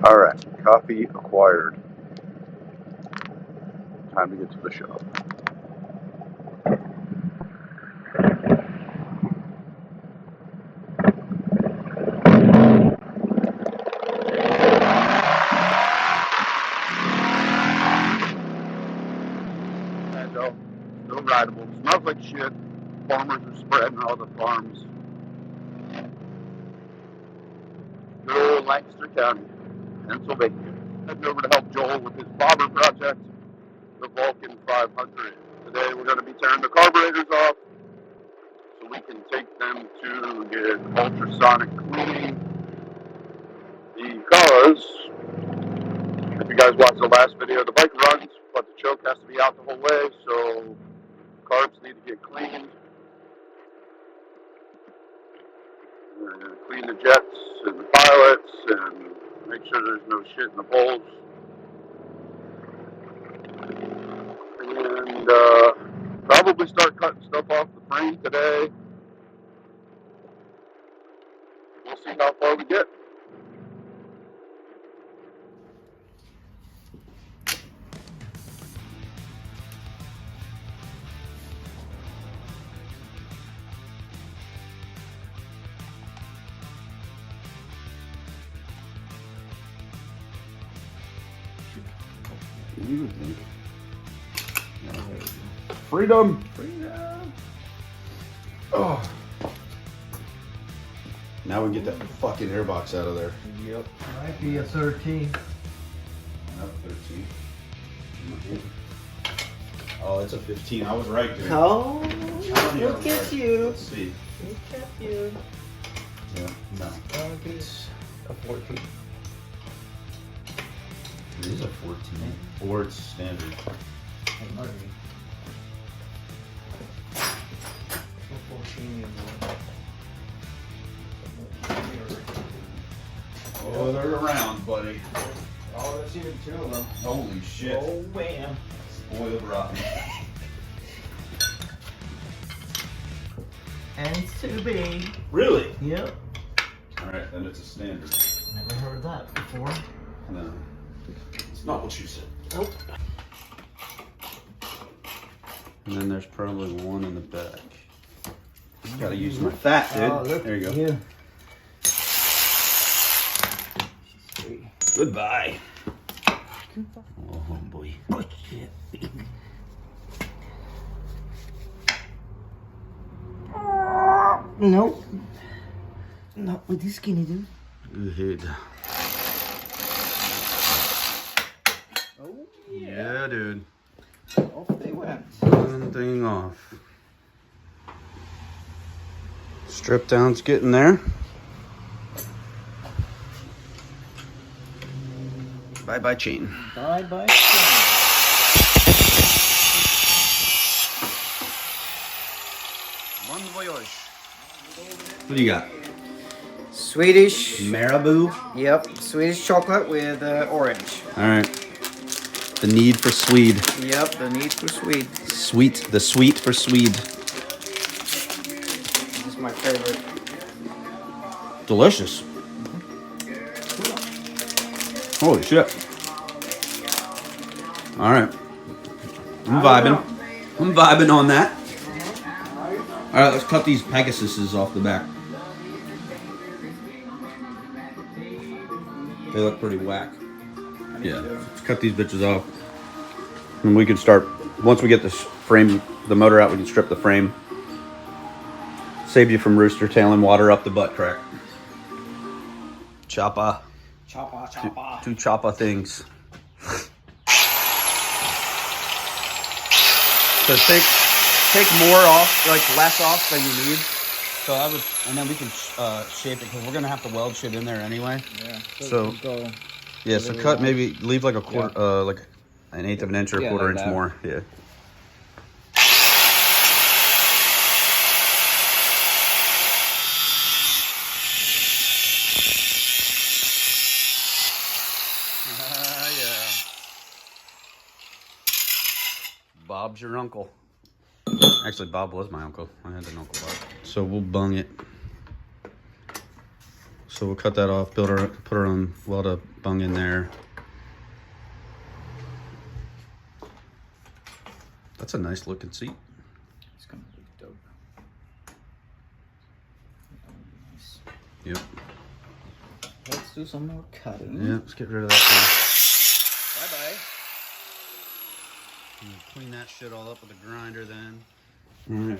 Alright, coffee acquired. Time to get to the shop. No rideable. Smells like shit. Farmers are spreading all the farms. Good old Lancaster County, Pennsylvania. Heading over to help Joel with his bobber project, the Vulcan 500. Today we're going to be tearing the carburetors off so we can take them to get ultrasonic cleaning. Because, if you guys watched the last video, the bike runs, but the choke has to be out the whole way, so carbs need to get cleaned. We're going to clean the jets and the pilots and make sure there's no shit in the bowls. And probably start cutting stuff off the frame today. We'll see how far we get. You would think. Freedom! Freedom! Oh. Now we get that fucking airbox out of there. Yep. Might be a 13. Not 13. Oh, it's a 15. I was right, dude. Oh, look at you. Let's see. Look at you. Yeah, no. It's a 14. It is a 14. Or it's standard. It might be. 14 Oh, they're around, buddy. Oh, that's even two of them. Holy shit. Oh, man. Spoiled rotten. And it's too big. Really? Yep. Alright, then it's a standard. Never heard that before. No. It's not what you said. Nope. And then there's probably one in the back. Just gotta use my fat, dude. Oh, look there you go. at you. Goodbye. Oh boy. Oh, shit. Nope. Not with this skinny dude. Good. Oh, Yeah, dude. off they went. One thing off. Strip down's getting there. Bye bye chain. Bye bye. Bon voyage. What do you got? Swedish. Marabou. Yep. Swedish chocolate with orange. All right. The need for Swede. Yep. The need for Swede. Sweet. The sweet for Swede. This is my favorite. Delicious. Holy shit. All right. I'm vibing. I'm vibing on that. All right, let's cut these Pegasuses off the back. They look pretty whack. Yeah, let's cut these bitches off. And we can start, once we get this frame, the motor out, we can strip the frame. Save you from rooster tailing water up the butt crack. Choppa. Choppa, choppa. Two choppa things. So take more off, like less off than you need. So I would, and then we can shape it because we're gonna have to weld shit in there anyway. Yeah. So yeah, so cut maybe leave like a quarter, like an eighth of an inch or a quarter like inch that. more. Yeah. Yeah. Bob's your uncle. Actually, Bob was my uncle. I had an uncle Bob. So we'll bung it. So we'll cut that off, put our own weld-up bung in there. That's a nice looking seat. It's gonna be dope. Nice. Yep. Let's do some more cutting. Yeah, let's get rid of that thing. Bye-bye. Clean that shit all up with a grinder then. Alright,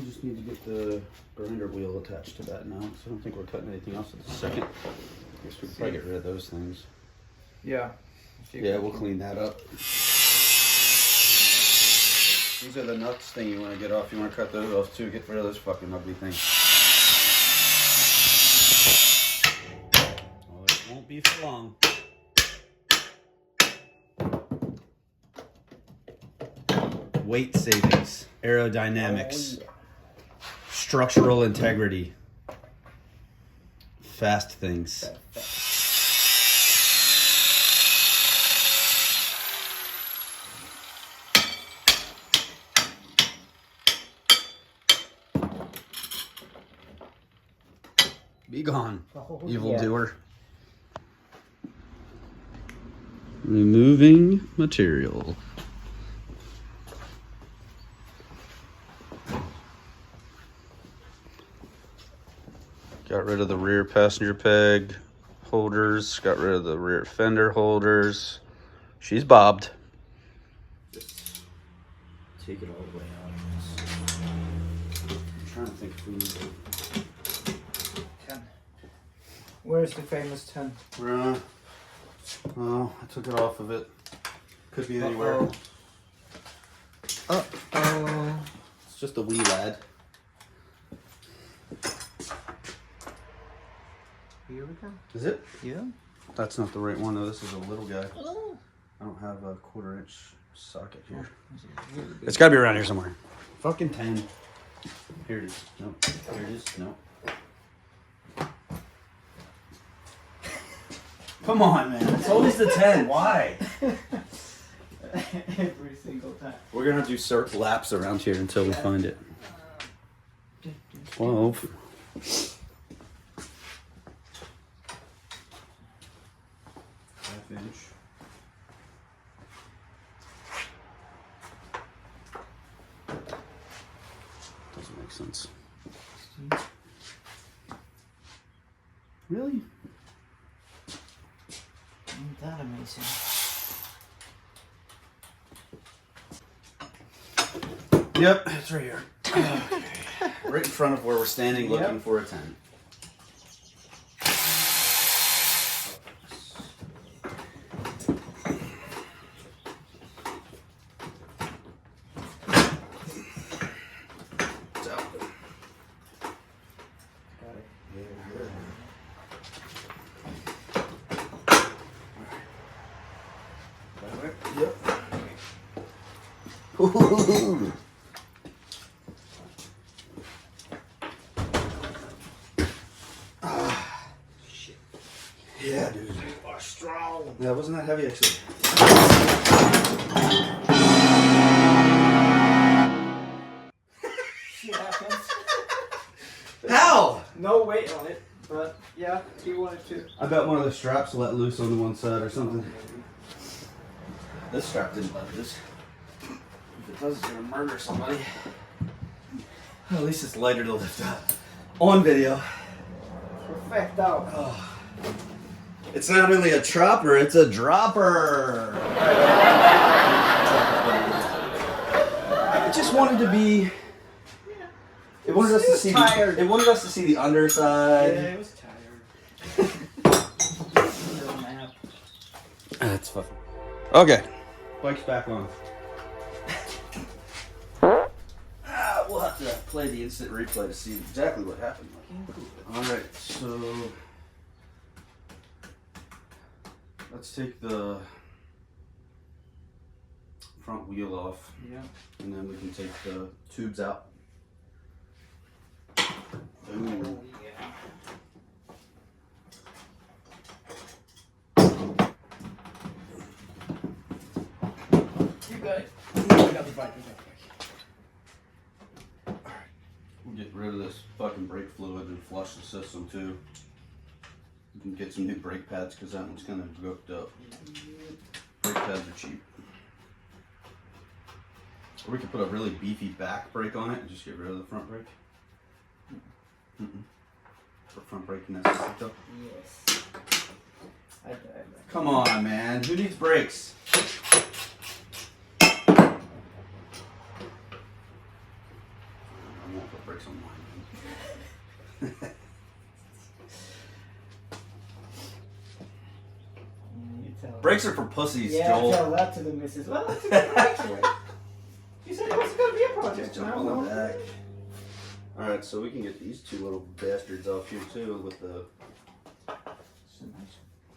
just need to get the grinder wheel attached to that now, so I don't think we're cutting anything else at the second. I guess we could probably get rid of those things. Yeah. Yeah, we'll clean that up. These are the nuts thing you want to get off. You want to cut those off too. Get rid of those fucking ugly things. Well, it won't be for long. Weight savings, aerodynamics, structural integrity, fast things. Be gone, evildoer. Removing material. Got rid of the rear passenger peg holders. Got rid of the rear fender holders. She's bobbed. Just take it all the way out of this. I'm trying to think if we need to. 10. Where's the famous 10? Oh, I took it off of it. Could be anywhere. Uh-oh. It's just a wee lad. Here we go. Is it? Yeah. That's not the right one though. This is a little guy. I don't have a 1/4 inch socket here. It's got to be around here somewhere. Fucking 10. Here it is. No. Here it is. No. Come on, man. It's always the 10. Why? Every single time. We're going to do circle laps around here until we find it. 12. Inch. Doesn't make sense. Really? Ain't that amazing? Yep, it's right here. Okay. Right in front of where we're standing looking for a 10. Yep. Shit. Yeah, dude. You are strong. Yeah, it wasn't that heavy actually. Shit happens. How? No weight on it, but yeah, if you wanted to. I bet one of the straps let loose on the one side or something. This strap didn't let loose. If it does, it's gonna murder somebody. At least it's lighter to lift up. On video. Perfecto. Oh. It's not really a tropper, it's a dropper. It just wanted to be. It wanted us to see. Tired. It wanted us to see the underside. Yeah, it was tired. Little nap. That's fucking. Okay. Bike's back on. We'll have to play the instant replay to see exactly what happened. Alright, so let's take the front wheel off. Yeah. And then we can take the tubes out. Ooh. You got it. I got the bike. We'll get rid of this fucking brake fluid and flush the system too. You can get some new brake pads because that one's kind of hooked up. Brake pads are cheap. Or we could put a really beefy back brake on it and just get rid of the front brake. For front brake and that's hooked up. Yes. Come on, man. Who needs brakes? I won't put brakes on mine. Brakes are for pussies, yeah, Joel. tell that to the missus. Well, let's get brakes away. She said it was going to be a project. Jump on the back. Alright, so we can get these two little bastards off here too with the... I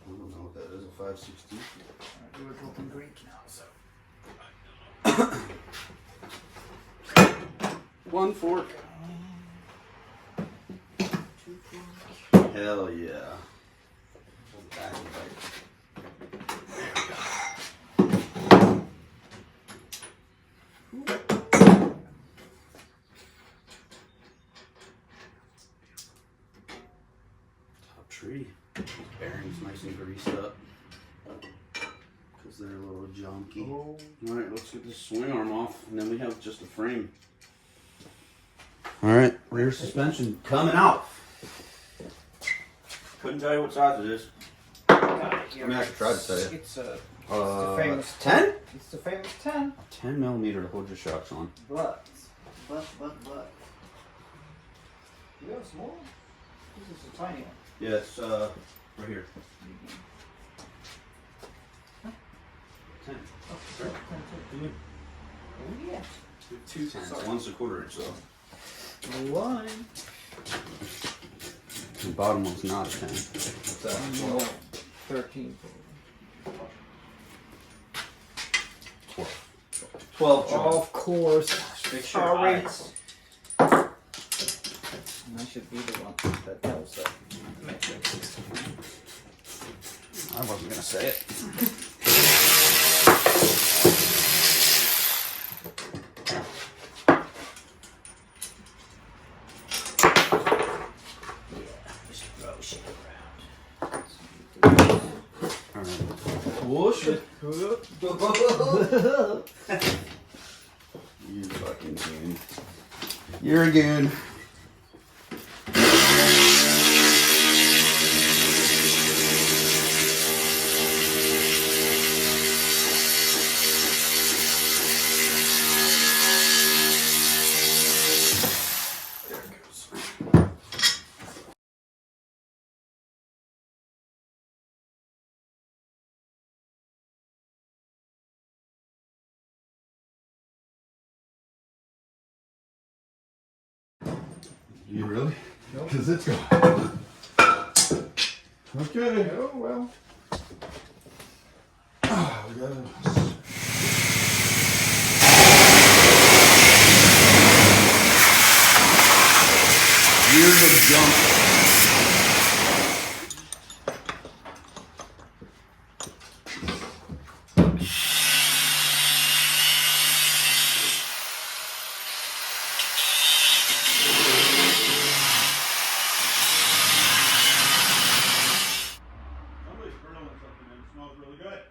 don't know what that is, a 560. We were talking Greek now, so. 1 fork. Hell yeah. Back and top tree. These bearings nice and greased up. Because they're a little junky. Oh. Alright, let's get this swing arm off, and then we have just a frame. Alright, rear suspension coming out. Couldn't tell you what size it is. I mean, I could try to tell you. It's the famous 10? It's the famous 10. 10 millimeter to hold your shocks on. But. You have a small one? This is a tiny one. Yeah, it's right here. 10. Oh, right. 10. Oh, yeah. 2 10s. One's a quarter inch though. One. The bottom one's not a 10. What's that? No, 13. 12. Joel. Of course. Fix your Sorry. eyes. And I should be the one that knows that. I wasn't gonna say it. Whoosh it. You fucking goon. You're a goon. You really? Nope. Because it's going. Okay. Oh, well. We got it. Years of junk. Somebody's grilling something and it smells really good.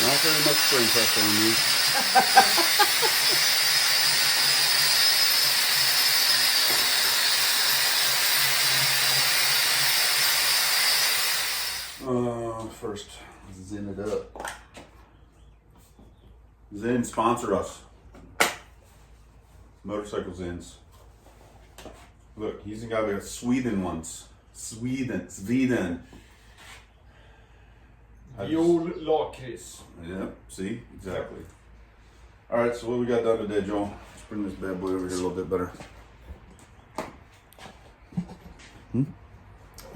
Not very much spring pressure on you. First, zen it up. Zen sponsor us. Motorcycle Zens. Look, he's got the Sweden ones. Sweden. Jol lakrits. Yeah, see? Exactly. Alright, so what we got done today, Joel? Let's bring this bad boy over here a little bit better.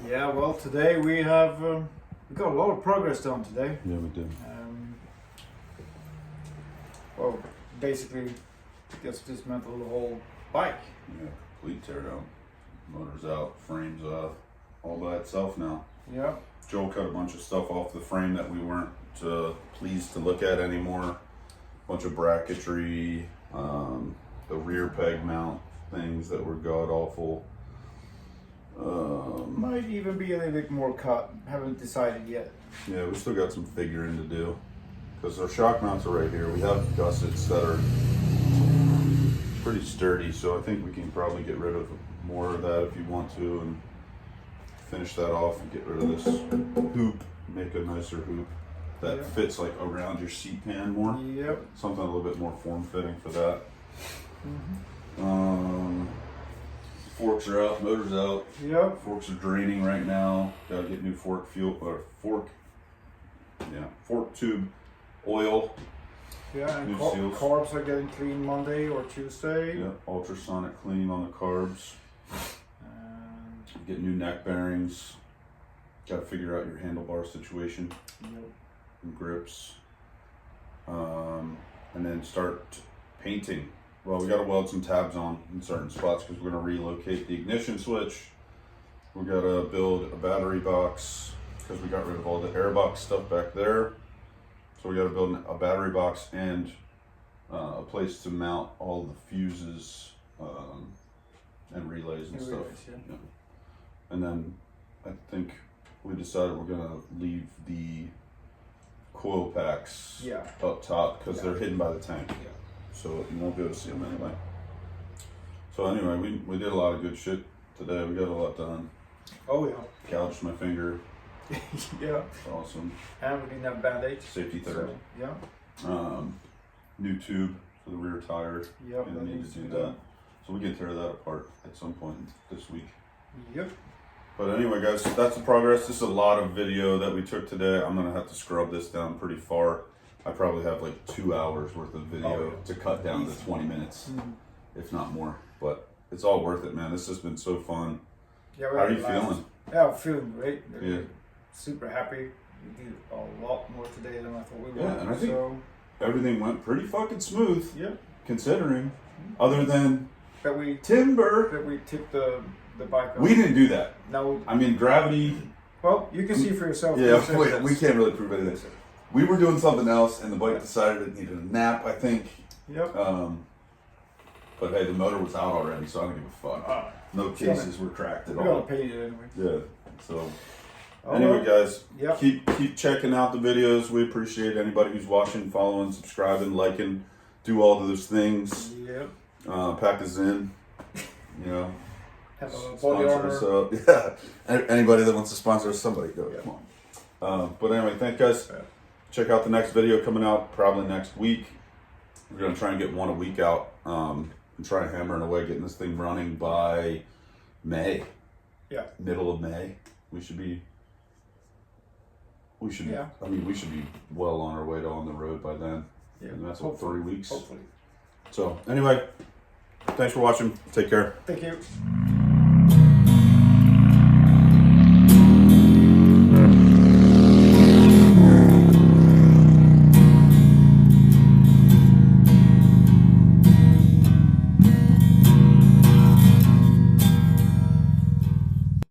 Yeah, well, today we have we got a lot of progress done today. Yeah, we do. well, basically just dismantle the whole bike. Yeah, complete tear down. Motor's out, frame's all by itself now. Yeah. Joel cut a bunch of stuff off the frame that we weren't pleased to look at anymore. Bunch of bracketry, the rear peg mount things that were god awful. Might even be a little bit more cut. Haven't decided yet. Yeah, we still got some figuring to do because our shock mounts are right here. We have gussets that are pretty sturdy, so I think we can probably get rid of more of that if you want to and finish that off and get rid of this hoop, make a nicer hoop that fits like around your seat pan more. Yep. Something a little bit more form-fitting for that. Forks are out, motor's out. Yep. Forks are draining right now. Gotta get new fork fuel or fork tube oil. Yeah, and New seals. carbs are getting clean Monday or Tuesday. Yeah, ultrasonic clean on the carbs. Get new neck bearings. Gotta figure out your handlebar situation. Yep. And grips. And then start painting. Well, we got to weld some tabs on in certain spots because we're going to relocate the ignition switch. We got to build a battery box because we got rid of all the airbox stuff back there. So we got to build a battery box and a place to mount all the fuses and relays and stuff. Yeah. And then I think we decided we're going to leave the coil packs up top because they're hidden by the tank. Yeah. So you won't be able to see them anyway. So anyway, we did a lot of good shit today. We got a lot done. Oh yeah. Gouged my finger. Yeah. Awesome. And we didn't have Band-Aids. Safety third. So, yeah. New tube for the rear tire. Yep. Gonna need to do that. So we can tear that apart at some point this week. Yep. But anyway, guys, that's the progress. This is a lot of video that we took today. I'm gonna have to scrub this down pretty far. I probably have like 2 hours worth of video to cut down to 20 minutes, if not more. But it's all worth it, man. This has been so fun. Yeah, how are you feeling? Yeah, I'm feeling great. Yeah. Super happy. We did a lot more today than I thought we would. Yeah, and I think everything went pretty fucking smooth. Yeah. Considering, other than that we tipped the bike off. We didn't do that. No. I mean, gravity. Well, you can see for yourself. Yeah, wait, we can't really prove anything. We were doing something else, and the bike decided it needed a nap, I think. Yep. But hey, the motor was out already, so I don't give a fuck. No cases were cracked at all. We're gonna paint it anyway. Yeah. So anyway, guys, keep checking out the videos. We appreciate anybody who's watching, following, subscribing, liking, do all those things. Yep. Pack us in. You know. Have a sponsor us up. Yeah. Anybody that wants to sponsor us, somebody go. Yeah. Come on. But anyway, thank you guys. Check out the next video coming out probably next week. We're gonna try and get one a week out and try and hammer away getting this thing running by May. Yeah. Middle of May. We should be. I mean, we should be well on our way to on the road by then. Yeah. And that's what, 3 weeks. Hopefully. So anyway, thanks for watching. Take care. Thank you.